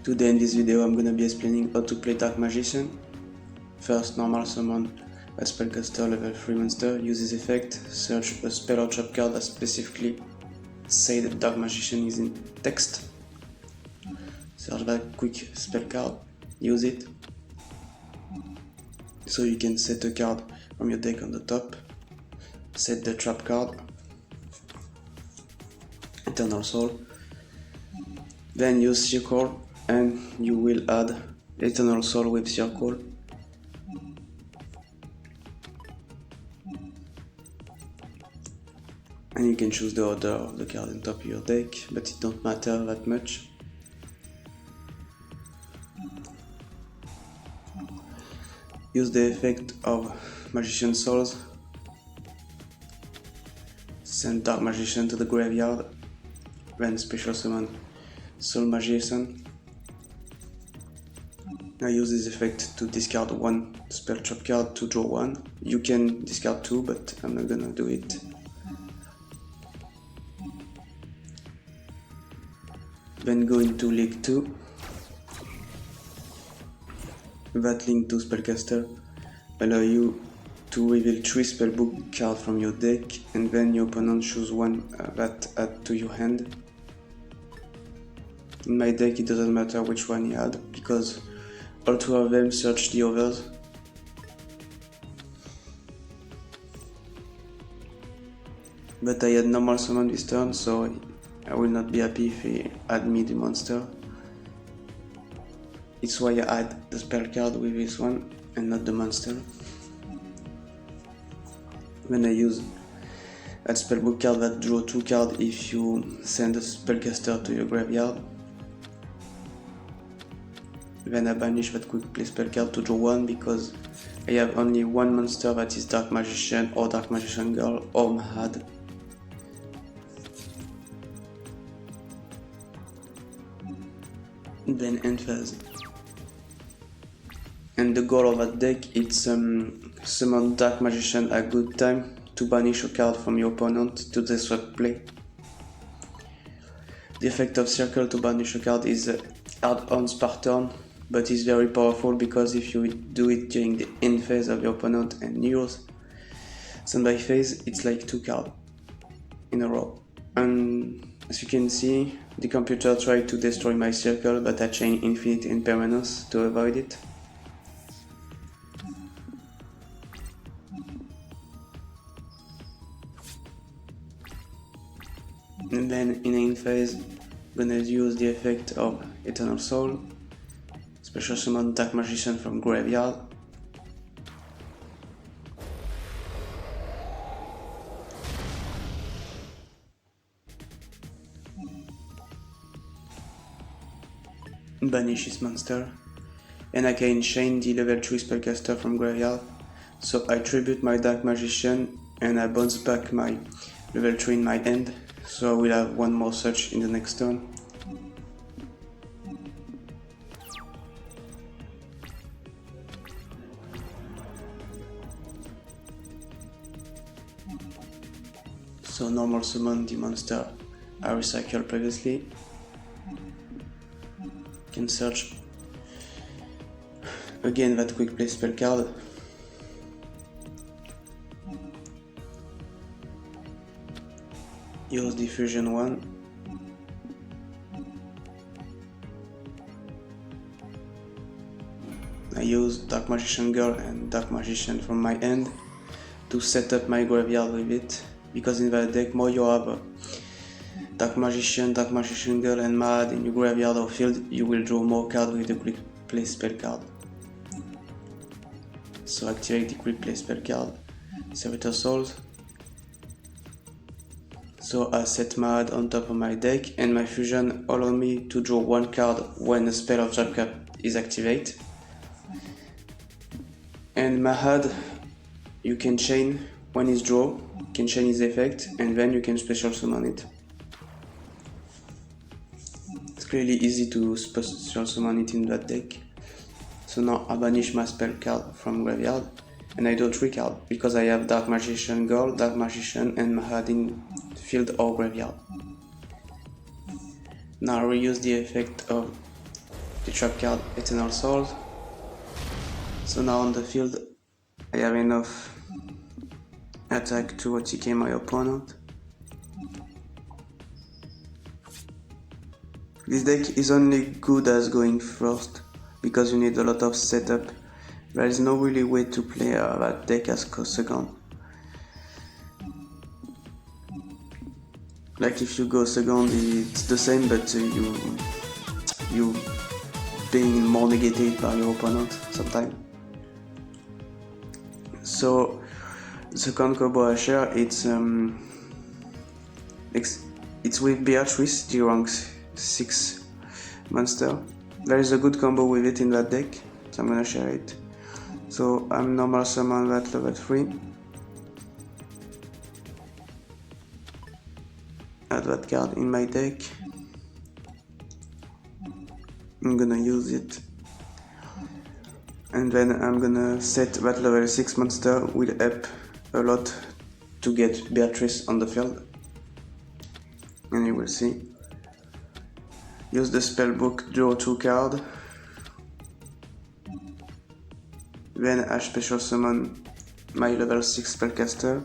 Today in this video I'm gonna be explaining how to play Dark Magician. First, normal summon a spellcaster level 3 monster, use this effect, search a spell or trap card that specifically say that Dark Magician is in text. Search that quick spell card, use it. So you can set a card from your deck on the top, set the trap card, Eternal Soul, then use Circle and you will add Eternal Soul with Circle. And you can choose the order of the card on top of your deck, but it don't matter that much. Use the effect of Magician Souls. Send Dark Magician to the graveyard. Then special summon Soul Magician. I use this effect to discard one spell trap card to draw one. You can discard two, but I'm not gonna do it. Then go into League 2. That link to Spellcaster allow you to reveal 3 spellbook cards from your deck, and then your opponent choose one that add to your hand. In my deck it doesn't matter which one he had, because all 2 of them search the others. But I had normal summon this turn, so I will not be happy if he add me the monster. It's why I add the spell card with this one and not the monster. When I use a spellbook card that draw 2 cards if you send a spellcaster to your graveyard. Then I banish that quick play spell card to draw 1 because I have only one monster that is Dark Magician or Dark Magician Girl or Mahad. Then end phase. And the goal of that deck is summon Dark Magician at good time to banish a card from your opponent to disrupt play. The effect of Circle to banish a card is add-ons per turn, but is very powerful because if you do it during the end phase of your opponent and yours, standby phase, it's like 2 cards in a row. And as you can see, the computer tried to destroy my Circle, but I chained Infinite Impermanence to avoid it. And then in end phase, I'm gonna use the effect of Eternal Soul, special summon Dark Magician from graveyard. Banish this monster, and I can chain the level 3 spellcaster from graveyard. So I tribute my Dark Magician and I bounce back my level 3 in my hand, so I will have one more such in the next turn. So normal summon the monster I recycled previously. Can search again that quick play spell card. Use Diffusion 1. I use Dark Magician Girl and Dark Magician from my hand to set up my graveyard with it, because in that deck more you have Dark Magician Girl and Mad in your graveyard or field, you will draw more cards with the quick play spell card. So activate the quick play spell card, Servitor Souls. So I set Mad on top of my deck, and my fusion allow me to draw 1 card when a spell of trap card is activated. And Mahad you can chain when it's draw, you can chain his effect, and then you can special summon it. It's really easy to special summon it in that deck. So now I banish my spell card from graveyard, and I draw 3 cards because I have Dark Magician Girl, Dark Magician and Mahad in field or graveyard. Now reuse the effect of the trap card Eternal Soul. So now on the field I have enough attack to OTK my opponent. This deck is only good as going first, because you need a lot of setup. There is no really way to play that deck as second. Like if you go second, it's the same, but you being more negated by your opponent sometimes. So the second combo I share, it's with Beatrice, the rank 6 monster. There is a good combo with it in that deck, so I'm gonna share it. So I'm normal summon that level 3. Add that card in my deck. I'm gonna use it. And then I'm gonna set that level 6 monster, will help a lot to get Beatrice on the field. And you will see. Use the spellbook, draw 2 cards. Then I special summon my level 6 spellcaster.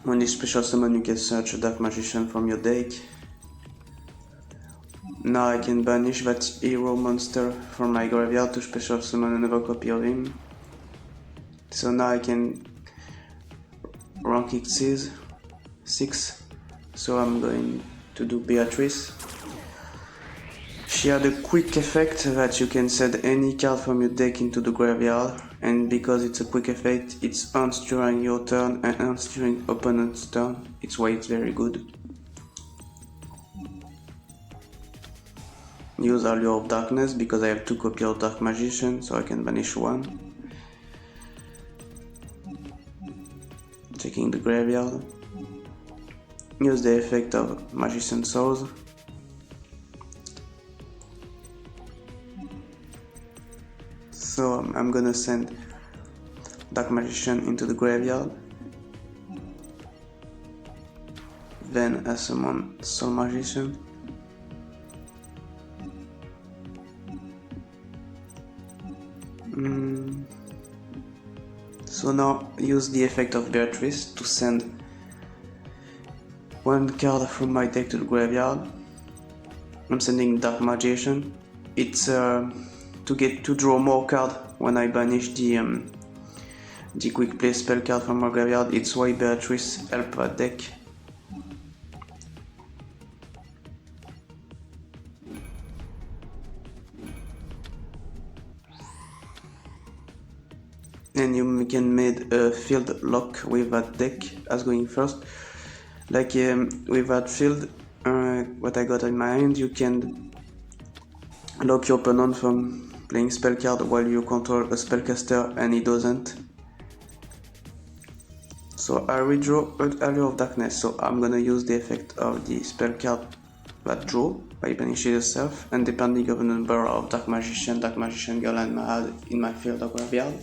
When you special summon, you can search a Dark Magician from your deck. Now I can banish that hero monster from my graveyard to special summon another copy of him. So now I can rank it 6. So I'm going to do Beatrice. She had a quick effect that you can send any card from your deck into the graveyard, and because it's a quick effect, it's ends during your turn and ends during opponent's turn. It's why it's very good. Use Allure of Darkness because I have 2 copies of Dark Magician, so I can banish 1. Checking the graveyard. Use the effect of Magician Souls. So I'm gonna send Dark Magician into the graveyard. Then I summon Soul Magician. So now use the effect of Beatrice to send 1 card from my deck to the graveyard. I'm sending Dark Magician. It's to draw more card when I banish the quick play spell card from my graveyard. It's why Beatrice help that deck. And you can make a field lock with that deck as going first. Like with that field, what I got in my hand, you can lock your opponent from playing spell card while you control a spellcaster and he doesn't. So I redraw Allure of Darkness, so I'm gonna use the effect of the spell card that draw by banishing yourself, and depending on the number of Dark Magician Girl and Mahad in my field or graveyard.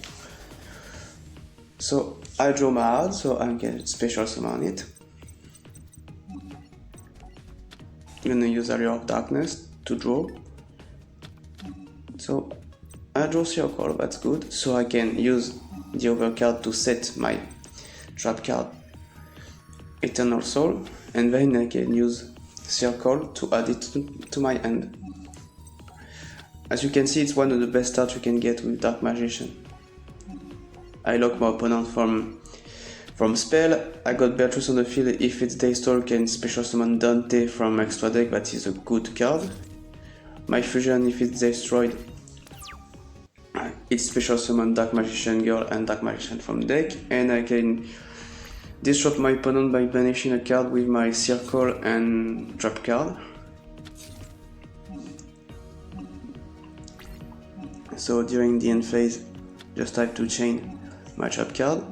So I draw Mahad, so I can special summon it. I'm gonna use Allure of Darkness to draw. So I draw Circle, that's good. So I can use the other card to set my trap card Eternal Soul, and then I can use Circle to add it to my hand. As you can see, it's one of the best starts you can get with Dark Magician. I lock my opponent from spell. I got Beatrice on the field. If it's Daystalk, can special summon Dante from extra deck, that is a good card. My fusion, if it's destroyed, it's special summon Dark Magician Girl and Dark Magician from deck, and I can disrupt my opponent by banishing a card with my Circle and Trap card. So during the end phase, just have to chain my Trap card.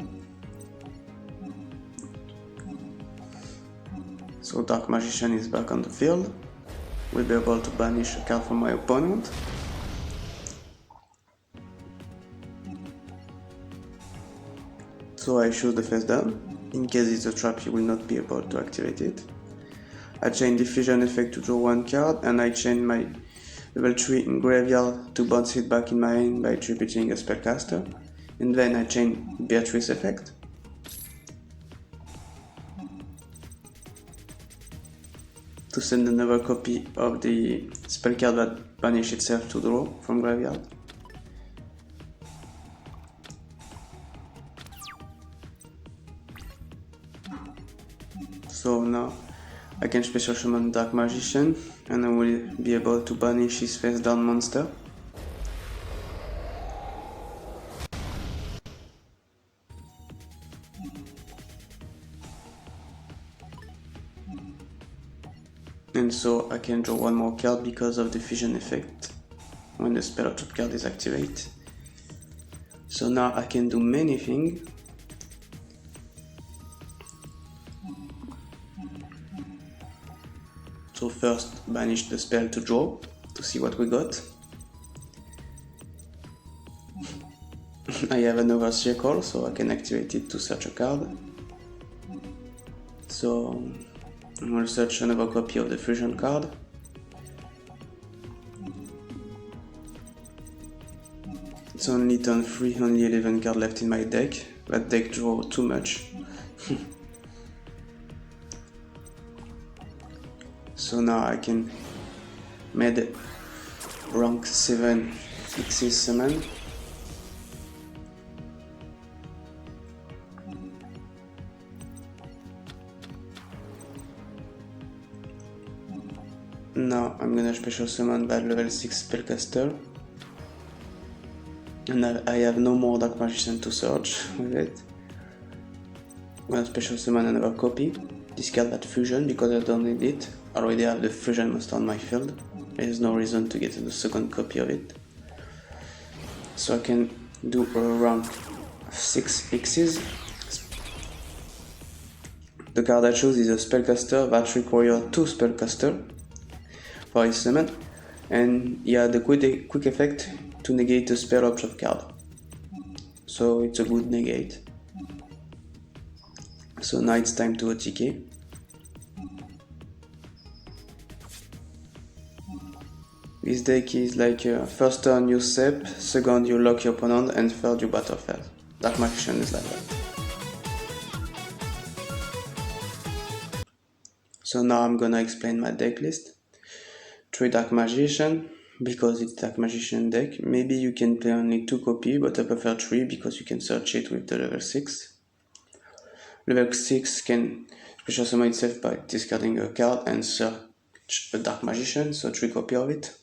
So Dark Magician is back on the field. We'll be able to banish a card from my opponent. So I choose the face down. In case it's a trap, you will not be able to activate it. I change diffusion effect to draw one card, and I change my level 3 in graveyard to bounce it back in my hand by tributing a spellcaster, and then I change Beatrice effect. To send another copy of the spell card that banish itself to draw from graveyard. So now I can special summon Dark Magician, and I will be able to banish his face down monster. And so I can draw one more card because of the fusion effect when the spell or trap card is activated. So now I can do many things. So first banish the spell to draw, to see what we got. I have another circle, so I can activate it to search a card. So I will search another copy of the fusion card. It's only turn 3, only 11 cards left in my deck. That deck draw too much. So now I can make rank 7 Xyz summon. Now I'm gonna special summon that level 6 spellcaster. And I have no more Dark Magician to search with it. I'm gonna special summon another copy. Discard that fusion because I don't need it. I already have the fusion monster on my field. There is no reason to get the second copy of it. So I can do a rank 6 Xyz. The card I choose is a spellcaster that requires 2 spellcaster for his summon, and he had the quick effect to negate a spell or trap card. So it's a good negate. So now it's time to OTK. This deck is like first turn you sep, second you lock your opponent, and third you battle first. Dark Magician is like that. So now I'm gonna explain my deck list. 3 Dark Magician, because it's Dark Magician deck. Maybe you can play only 2 copies, but I prefer 3 because you can search it with the level 6. Level 6 can special summon itself by discarding a card and search a Dark Magician, so 3 copies of it.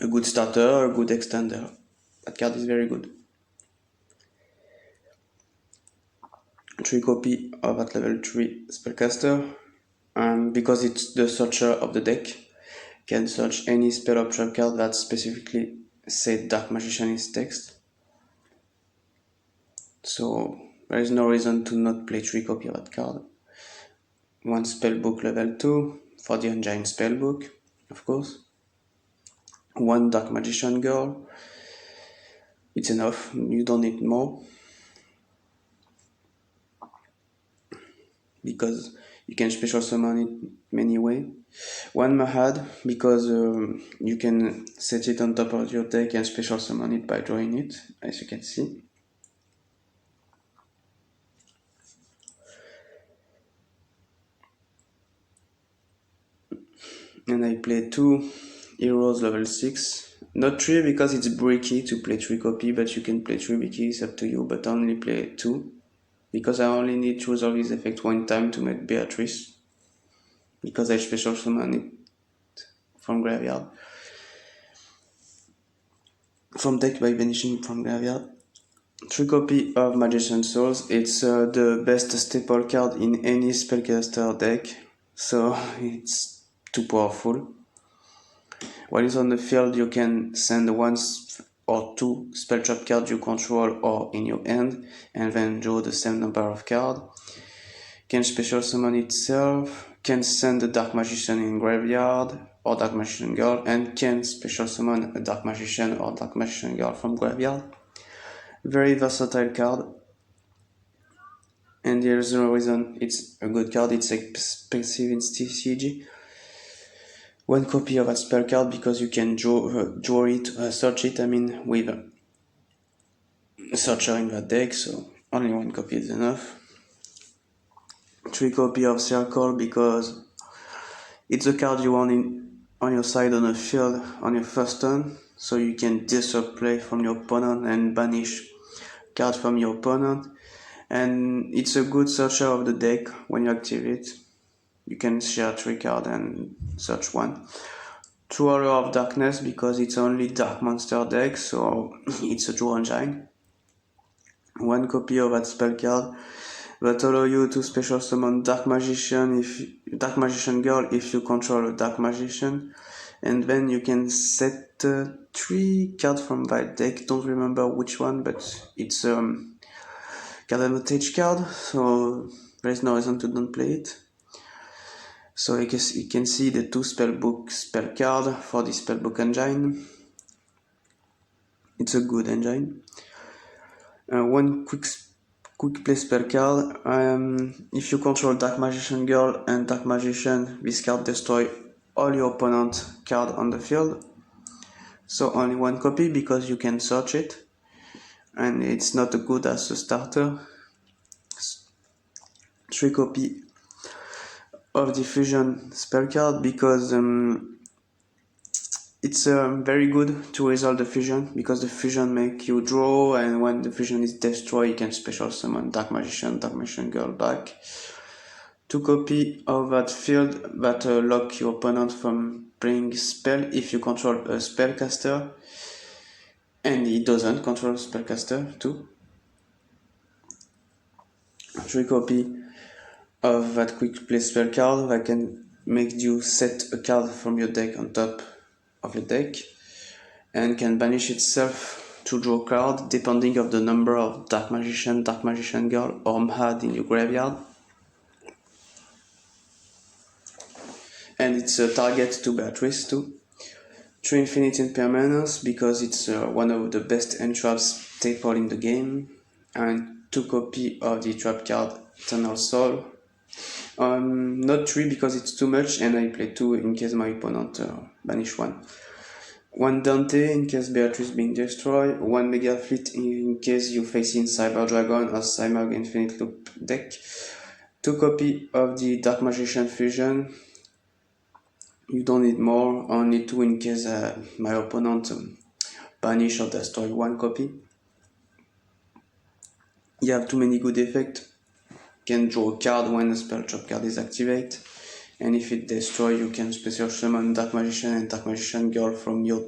A good starter, a good extender. That card is very good. 3 copies of that level 3 spellcaster. Because it's the searcher of the deck, can search any spell or trap card that specifically said Dark Magician is text. So there is no reason to not play 3 copies of that card. 1 spellbook level 2 for the engine spellbook, of course. 1 Dark Magician girl. It's enough, you don't need more. Because you can special summon it many ways. 1 Mahad, because you can set it on top of your deck and special summon it by drawing it, as you can see. And I play 2 heroes level 6. Not 3 because it's bricky to play 3 copy, but you can play 3 bricky, it's up to you, but only play 2. Because I only need to resolve his effect 1 time to make Beatrice. Because I special summon it from graveyard. From deck by banishing from graveyard. 3 copies of Magician Souls. It's the best staple card in any spellcaster deck. So it's too powerful. While it's on the field, you can send 1 or 2 spell trap cards you control or in your hand, and then draw the same number of cards. Can special summon itself, can send a Dark Magician in graveyard or Dark Magician girl, and can special summon a Dark Magician or Dark Magician girl from graveyard. Very versatile card. and here's the reason it's a good card. It's expensive in TCG. One copy of that spell card because you can draw it, search it, I mean, with a searcher in that deck, so only one copy is enough. 3 copy of Circle because it's a card you want on your side on the field on your first turn, so you can disrupt play from your opponent and banish cards from your opponent, and it's a good searcher of the deck when you activate. You can share 3 cards and search one. 2 Horror of Darkness because it's only Dark Monster deck, so it's a draw engine. 1 copy of that spell card that allow you to special summon Dark Magician Girl if you control a Dark Magician, and then you can set 3 cards from that deck. Don't remember which one, but it's card advantage card, so there's no reason to don't play it. So I guess you can see the 2 spellbook spell card for the spellbook engine. It's a good engine. 1 quick play spell card. If you control Dark Magician Girl and Dark Magician, this card destroy all your opponent card on the field. So only 1 copy because you can search it, and it's not as good as a starter. 3 copy of the fusion spell card because it's very good to resolve the fusion, because the fusion make you draw, and when the fusion is destroyed you can special summon Dark Magician Girl back. 2 copy of that field that lock your opponent from playing spell if you control a spellcaster and he doesn't control a spellcaster too. 3 copy of that quick play spell card that can make you set a card from your deck on top of your deck and can banish itself to draw a card depending of the number of Dark Magician Girl or Mad in your graveyard. And it's a target to Beatrice too. 3 Infinite Impermanence because it's one of the best entraps staple in the game, and 2 copy of the trap card Eternal Soul. Not 3 because it's too much, and I play 2 in case my opponent banish 1. 1 Dante in case Beatrice being destroyed. 1 Mega Fleet in case you facing Cyber Dragon or Cyber Infinite Loop deck. 2 copy of the Dark Magician Fusion. You don't need more, only 2 in case my opponent banish or destroy 1 copy. You have too many good effects. Can draw a card when a spell trap card is activated, and if it destroys, you can special summon Dark Magician and Dark Magician Girl from your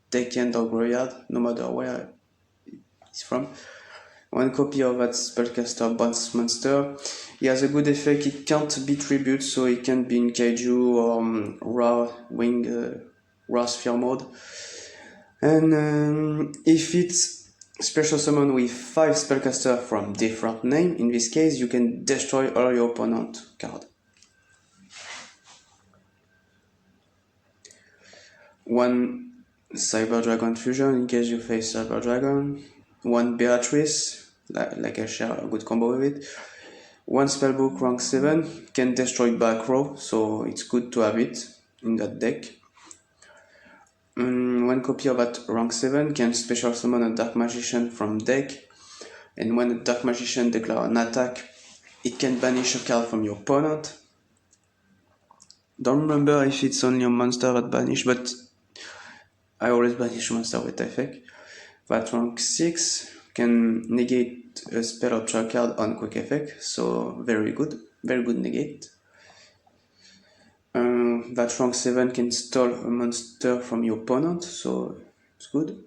deck end or graveyard, no matter where it's from. 1 copy of that spellcaster Bounce Monster. He has a good effect, it can't be tribute, so it can be in Kaiju or Raw Sphere mode. And if it's special summon with 5 spellcaster from different name, in this case you can destroy all your opponent card. 1 Cyber Dragon Fusion in case you face Cyber Dragon. 1 Beatrice, like I share a good combo with it. 1 Spellbook rank 7, can destroy back row, so it's good to have it in that deck. 1 copy of that rank 7 can special summon a Dark Magician from deck, and when a Dark Magician declares an attack, it can banish a card from your opponent. Don't remember if it's only a monster that banish, but I always banish monster with effect. That rank 6 can negate a spell or trap card on quick effect, so very good negate. That rank 7 can stall a monster from your opponent, so it's good.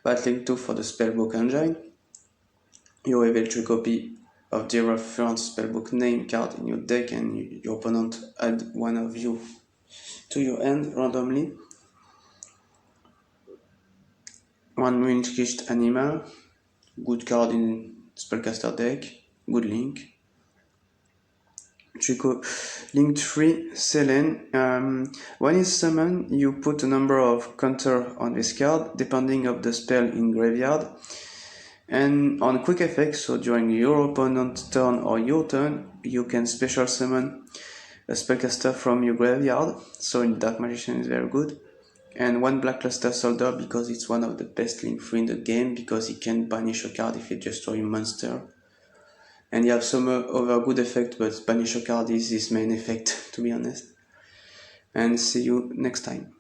That link 2 for the spellbook engine. You reveal 3 copy of the reference spellbook name card in your deck, and your opponent add one of you to your hand randomly. 1 Wind-Kissed Animal, good card in spellcaster deck, good link. Link 3, Selene. When it's summoned, you put a number of counter on this card, depending of the spell in graveyard. And on quick effects, so during your opponent's turn or your turn, you can special summon a spellcaster from your graveyard, so in Dark Magician is very good. And one Blackluster Soldier because it's one of the best link 3 in the game, because it can banish a card if it destroys a monster. And you have some other good effect, but banish a card is his main effect, to be honest. And see you next time.